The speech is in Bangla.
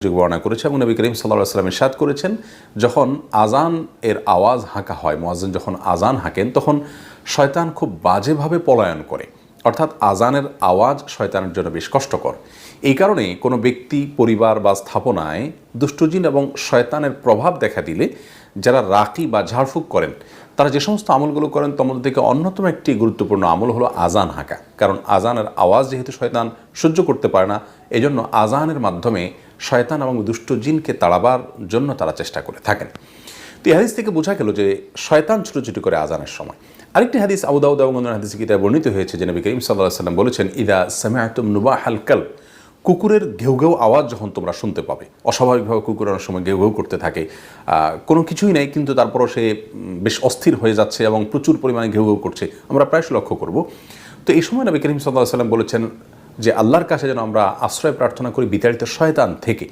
বর্ণনা করেছে এবং নবী করিম সাল্লাল্লাহু আলাইহি ওয়াসাল্লাম ইরশাদ করেছেন, যখন আজান এর আওয়াজ হাঁকা হয়, মুয়াজ্জিন যখন আজান হাঁকেন তখন শয়তান খুব বাজেভাবে পলায়ন করে। অর্থাৎ আজানের আওয়াজ শয়তানের জন্য বেশ কষ্টকর। এই কারণে কোনো ব্যক্তি, পরিবার বা স্থাপনায় দুষ্টজিন এবং শয়তানের প্রভাব দেখা দিলে যারা রাকি বা ঝাড়ফুঁক করেন তারা যে সমস্ত আমলগুলো করেন তার মধ্যে থেকে অন্যতম একটি গুরুত্বপূর্ণ আমল হলো আজান হাঁকা। কারণ আজানের আওয়াজ যেহেতু শয়তান সহ্য করতে পারে না, এজন্য আজানের মাধ্যমে শয়তান এবং দুষ্ট জিনকে তাড়াবার জন্য তারা চেষ্টা করে থাকেন। তো এই হাদিস থেকে বোঝা গেল যে শয়তান ছুটোছুটি করে আজানের সময়। আরেকটি হাদিস আবু দাউদ এবং অন্যান্য হাদিসে কিতাবে বর্ণিত হয়েছে যে নবী করিম সাল্লাল্লাহু আলাইহি ওয়াসাল্লাম বলেছেন, ইদা সামিআতুম নুবাহাল কালব, কুকুরের ঘেউ ঘেউ আওয়াজ যখন তোমরা শুনতে পাবে। অস্বাভাবিকভাবে কুকুর অনেক সময় ঘেউ ঘেউ করতে থাকে, কোনো কিছুই নেই কিন্তু তারপরও সে বেশ অস্থির হয়ে যাচ্ছে এবং প্রচুর পরিমাণে ঘেউ ঘেউ করছে, আমরা প্রায়শ লক্ষ্য করব। তো এই সময় নবী করিম সাল্লাল্লাহু আলাইহি ওয়াসাল্লাম বলেছেন যে আল্লাহর কাছে যেন আমরা আশ্রয় প্রার্থনা করি বিতাড়িত শয়তান থেকে।